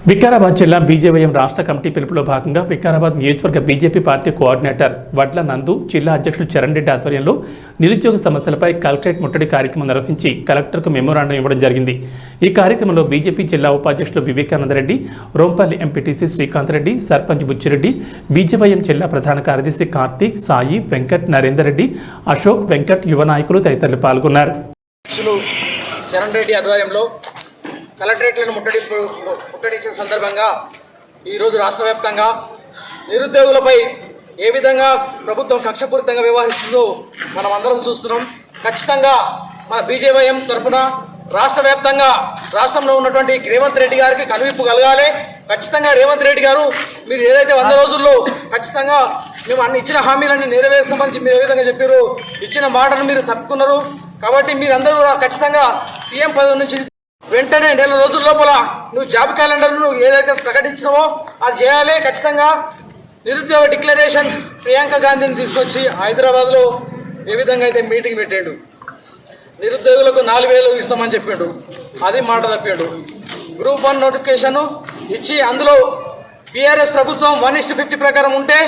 వికారాబాద్ జిల్లా బీజేవైఎం రాష్ట్ర కమిటీ పిలుపులో భాగంగా వికారాబాద్ నియోజకవర్గ బీజేపీ పార్టీ కోఆర్డినేటర్ వడ్ల నందు, జిల్లా అధ్యక్షులు చరణ్ రెడ్డి ఆధ్వర్యంలో నిరుద్యోగ సమస్యలపై కలెక్టరేట్ ముట్టడి కార్యక్రమం నిర్వహించి కలెక్టర్కు మెమోరాండం ఇవ్వడం జరిగింది. ఈ కార్యక్రమంలో బీజేపీ జిల్లా ఉపాధ్యక్షులు వివేకానందరెడ్డి, రోంపల్లి ఎంపీటీసీ శ్రీకాంత్ రెడ్డి, సర్పంచ్ బుచ్చిరెడ్డి, బీజేవైఎం జిల్లా ప్రధాన కార్యదర్శి కార్తీక్, సాయి, వెంకట్, నరేందర్ రెడ్డి, అశోక్, వెంకట్, యువ నాయకులు తదితరులు పాల్గొన్నారు. చరణ్ రెడ్డి ఆధ్వర్యంలో కలెక్టరేట్లను ముట్టడించిన సందర్భంగా ఈరోజు రాష్ట్ర వ్యాప్తంగా నిరుద్యోగులపై ఏ విధంగా ప్రభుత్వం కక్షపూరితంగా వ్యవహరిస్తుందో మనం అందరం చూస్తున్నాం. ఖచ్చితంగా మన బీజేవైఎం తరఫున రాష్ట్ర వ్యాప్తంగా రాష్ట్రంలో ఉన్నటువంటి రేవంత్ రెడ్డి గారికి కనువిప్పు కలగాలి. ఖచ్చితంగా రేవంత్ రెడ్డి గారు మీరు ఏదైతే 100 రోజుల్లో ఖచ్చితంగా మేము అన్ని ఇచ్చిన హామీలన్నీ నెరవేర్స్తామని మీరు ఏ విధంగా చెప్పారు, ఇచ్చిన మాటను మీరు తప్పుకున్నారు. కాబట్టి మీరందరూ ఖచ్చితంగా సీఎం పదవి నుంచి వెంటనే 1 రోజుల లోపల నువ్వు జాబ్ క్యాలెండర్ నువ్వు ఏదైతే ప్రకటించినావో అది చేయాలి. ఖచ్చితంగా నిరుద్యోగ డిక్లరేషన్ ప్రియాంక గాంధీని తీసుకొచ్చి హైదరాబాద్లో ఏ విధంగా అయితే మీటింగ్ పెట్టాడు, నిరుద్యోగులకు 4000 ఇస్తామని చెప్పిండు, అది మాట తప్పిండు. గ్రూప్ 1 నోటిఫికేషన్ ఇచ్చి అందులో బీఆర్ఎస్ ప్రభుత్వం 1:50 ప్రకారం ఉంటే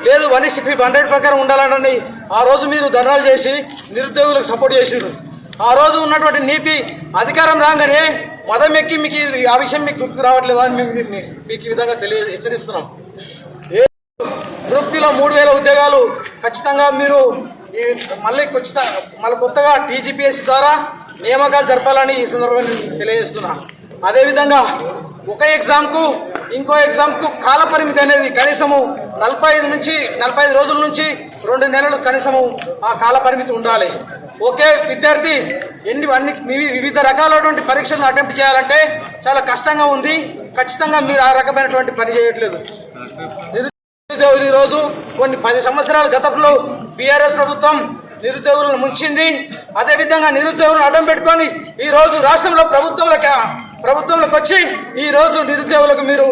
లేదు 1:100 ప్రకారం ఉండాలని ఆ రోజు మీరు ధర్నాలు చేసి నిరుద్యోగులకు సపోర్ట్ చేసిరు. ఆ రోజు ఉన్నటువంటి నీతి అధికారం రాగానే మదం ఎక్కి మీకు ఆ విషయం మీకు గుర్తుకు రావట్లేదు అని మీకు ఈ విధంగా హెచ్చరిస్తున్నాం. గ్రూప్ 3లో 3000 ఉద్యోగాలు ఖచ్చితంగా మీరు మళ్ళీ కొత్తగా టీజీపీఎస్సీ ద్వారా నియామకాలు జరపాలని ఈ సందర్భంగా తెలియజేస్తున్నా. అదేవిధంగా ఒక ఎగ్జామ్కు ఇంకో ఎగ్జామ్కు కాల పరిమితి అనేది కనీసము 45 రోజుల నుంచి 2 నెలలు కనీసము ఆ కాల పరిమితి ఉండాలి. ఒకే విద్యార్థి వివిధ రకాలైనటువంటి పరీక్షలను అటెంప్ట్ చేయాలంటే చాలా కష్టంగా ఉంది. ఖచ్చితంగా మీరు ఆ రకమైనటువంటి పని చేయట్లేదు. నిరుద్యోగులు ఈరోజు కొన్ని 10 సంవత్సరాల గతంలో బీఆర్ఎస్ ప్రభుత్వం నిరుద్యోగులను ముంచింది. అదేవిధంగా నిరుద్యోగులను అడ్డం పెట్టుకొని ఈరోజు రాష్ట్రంలో ప్రభుత్వంలోకి వచ్చి ఈరోజు నిరుద్యోగులకు మీరు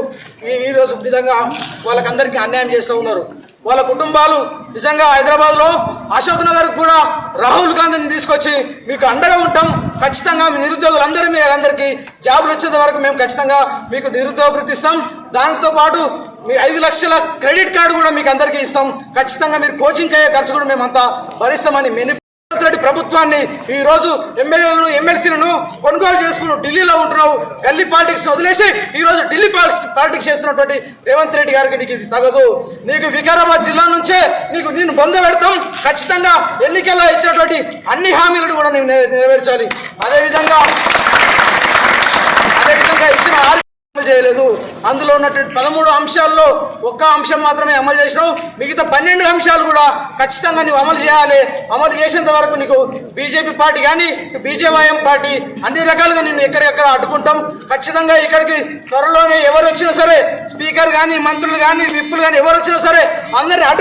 ఈరోజు నిజంగా వాళ్ళకందరికీ అన్యాయం చేస్తూ ఉన్నారు. వాళ్ళ కుటుంబాలు నిజంగా హైదరాబాద్లో అశోక్ నగర్ కూడా రాహుల్ గాంధీని తీసుకొచ్చి మీకు అండగా ఉంటాం. ఖచ్చితంగా మీ నిరుద్యోగులందరూ మీ అందరికీ జాబులు వచ్చేంత వరకు మేము ఖచ్చితంగా మీకు నిరుద్యోగ వృత్తి ఇస్తాం. దానితో పాటు మీ 5 లక్షల క్రెడిట్ కార్డు కూడా మీకు అందరికీ ఇస్తాం. ఖచ్చితంగా మీరు కోచింగ్ అయ్యే ఖర్చు కూడా మేమంతా భరిస్తామని ప్రభుత్వాన్ని ఈ రోజు ఎమ్మెల్యేలను ఎమ్మెల్సీలను కొనుగోలు చేసుకుని ఢిల్లీలో ఉంటున్నావు. గల్లీ పాలిటిక్స్ వదిలేసి ఈ రోజు ఢిల్లీ పాలిటిక్స్ చేస్తున్నటువంటి రేవంత్ రెడ్డి గారికి నీకు ఇది తగదు. నీకు వికారాబాద్ జిల్లా నుంచే నేను బొంద పెడతాం. ఖచ్చితంగా ఎన్నికల్లో ఇచ్చినటువంటి అన్ని హామీలను కూడా నేను నెరవేర్చాలి. అదేవిధంగా ఇచ్చిన చేయలేదు. అందులో ఉన్నటువంటి 13 అంశాల్లో ఒక్క అంశం మాత్రమే అమలు చేసినావు. మిగతా 12 అంశాలు కూడా ఖచ్చితంగా నువ్వు అమలు చేయాలి. అమలు చేసేంత వరకు నీకు బీజేపీ పార్టీ కానీ బీజేవైఎం పార్టీ అన్ని రకాలుగా నిన్ను ఎక్కడెక్కడ అడ్డుకుంటాం. ఖచ్చితంగా ఇక్కడికి త్వరలోనే ఎవరు వచ్చినా సరే, స్పీకర్ కానీ మంత్రులు కానీ విప్పులు కానీ ఎవరు వచ్చినా సరే అందరినీ